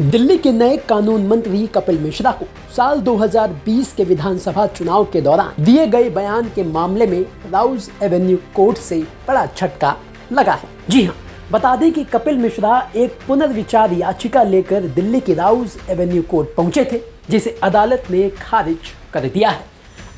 दिल्ली के नए कानून मंत्री कपिल मिश्रा को साल 2020 के विधानसभा चुनाव के दौरान दिए गए बयान के मामले में राउज एवेन्यू कोर्ट से बड़ा झटका लगा है। जी हां, बता दें कि कपिल मिश्रा एक पुनर्विचार याचिका लेकर दिल्ली की राउज एवेन्यू कोर्ट पहुंचे थे, जिसे अदालत ने खारिज कर दिया है।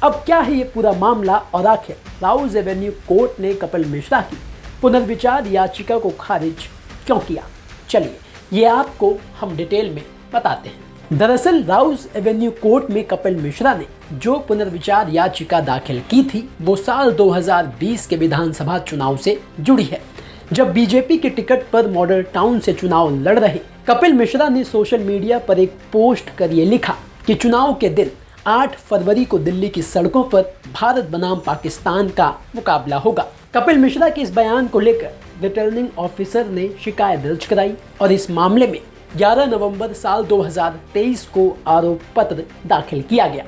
अब क्या है ये पूरा मामला और आखिर राउज एवेन्यू कोर्ट ने कपिल मिश्रा की पुनर्विचार याचिका को खारिज क्यों किया, चलिए ये आपको हम डिटेल में बताते हैं। दरअसल राउज एवेन्यू कोर्ट में कपिल मिश्रा ने जो पुनर्विचार याचिका दाखिल की थी वो साल 2020 के विधानसभा चुनाव से जुड़ी है, जब बीजेपी के टिकट पर मॉडल टाउन से चुनाव लड़ रहे कपिल मिश्रा ने सोशल मीडिया पर एक पोस्ट कर ये लिखा कि चुनाव के दिन 8 फरवरी को दिल्ली की सड़कों पर भारत बनाम पाकिस्तान का मुकाबला होगा। कपिल मिश्रा के इस बयान को लेकर रिटर्निंग ऑफिसर ने शिकायत दर्ज कराई और इस मामले में 11 नवंबर साल 2023 को आरोप पत्र दाखिल किया गया,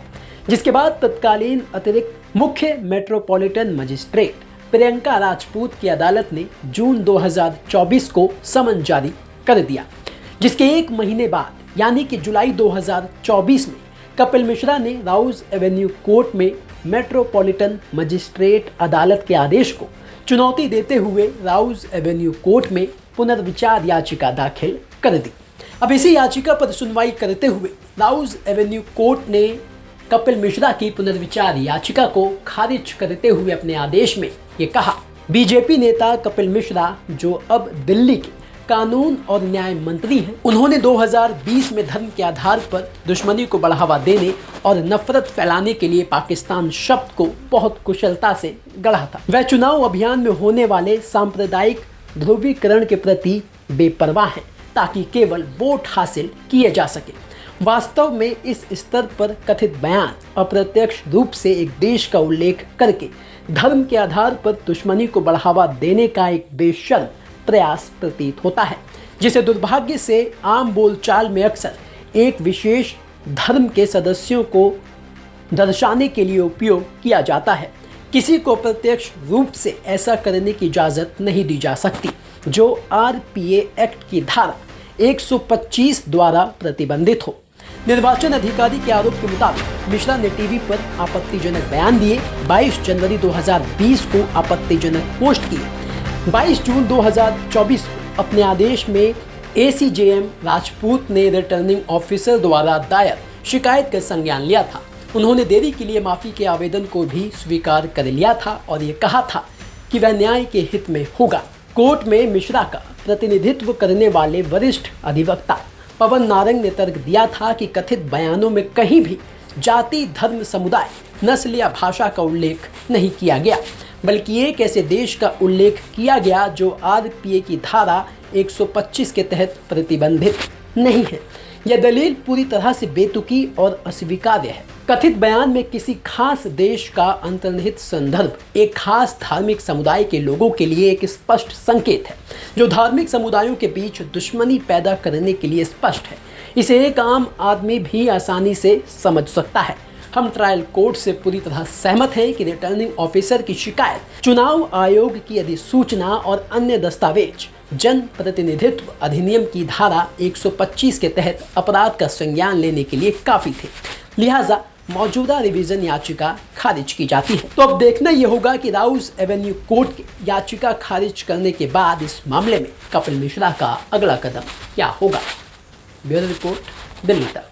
जिसके बाद तत्कालीन अतिरिक्त मुख्य मेट्रोपॉलिटन मजिस्ट्रेट प्रियंका राजपूत की अदालत ने जून 2024 को समन जारी कर दिया, जिसके एक महीने बाद यानी कि जुलाई 2024 में कपिल मिश्रा ने राउज एवेन्यू कोर्ट में मेट्रोपॉलिटन मजिस्ट्रेट अदालत के आदेश को चुनौती देते हुए राउज एवेन्यू कोर्ट में पुनर्विचार याचिका दाखिल कर दी। अब इसी याचिका पर सुनवाई करते हुए राउज एवेन्यू कोर्ट ने कपिल मिश्रा की पुनर्विचार याचिका को खारिज करते हुए अपने आदेश में ये कहा, बीजेपी नेता कपिल मिश्रा जो अब दिल्ली के कानून और न्याय मंत्री हैं, उन्होंने 2020 में धर्म के आधार पर दुश्मनी को बढ़ावा देने और नफरत फैलाने के लिए पाकिस्तान शब्द को बहुत कुशलता से गढ़ा था। वह चुनाव अभियान में होने वाले सांप्रदायिक ध्रुवीकरण के प्रति बेपरवाह हैं ताकि केवल वोट हासिल किए जा सके। वास्तव में इस स्तर पर कथित बयान अप्रत्यक्ष रूप से एक देश का उल्लेख करके धर्म के आधार पर दुश्मनी को बढ़ावा देने का एक बेशर्म प्रयास प्रतीत होता है, जिसे दुर्भाग्य से आम बोलचाल में अक्सर एक विशेष धर्म के सदस्यों को दर्शाने के लिए उपयोग किया जाता है। किसी को प्रत्यक्ष रूप से ऐसा करने की इजाज़त नहीं दी जा सकती, जो आरपीए एक्ट की धारा 125 द्वारा प्रतिबंधित हो। निर्वाचन अधिकारी के आरोप के मुताबिक मिश्रा ने टीवी पर आपत्तिजनक बयान दिए, 22 जनवरी 2020 को आपत्तिजनक पोस्ट किए। 22 जून 2024 को अपने आदेश में एसीजेएम राजपूत ने रिटर्निंग ऑफिसर द्वारा दायर शिकायत का संज्ञान लिया था। उन्होंने देरी के लिए माफ़ी के आवेदन को भी स्वीकार कर लिया था और ये कहा था कि वह न्याय के हित में होगा। कोर्ट में मिश्रा का प्रतिनिधित्व करने वाले वरिष्ठ अधिवक्ता पवन नारंग ने तर्क दिया था कि कथित बयानों में कहीं भी जाति, धर्म, समुदाय, नस्ल या भाषा का उल्लेख नहीं किया गया, बल्कि एक ऐसे देश का उल्लेख किया गया जो आरपीए की धारा 125 के तहत प्रतिबंधित नहीं है। यह दलील पूरी तरह से बेतुकी और अस्वीकार्य है। कथित बयान में किसी खास देश का अंतर्निहित संदर्भ एक खास धार्मिक समुदाय के लोगों के लिए एक स्पष्ट संकेत है, जो धार्मिक समुदायों के बीच दुश्मनी पैदा करने के लिए स्पष्ट है। इसे एक आम आदमी भी आसानी से समझ सकता है। हम ट्रायल कोर्ट से पूरी तरह सहमत हैं कि रिटर्निंग ऑफिसर की शिकायत चुनाव आयोग की अधिसूचना और अन्य दस्तावेज जन प्रतिनिधित्व अधिनियम की धारा 125 के तहत अपराध का संज्ञान लेने के लिए काफी थे, लिहाजा मौजूदा रिवीजन याचिका खारिज की जाती है। तो अब देखना यह होगा कि राउज एवेन्यू कोर्ट की याचिका खारिज करने के बाद इस मामले में कपिल मिश्रा का अगला कदम क्या होगा। ब्यूरो रिपोर्ट, दिल्ली तक।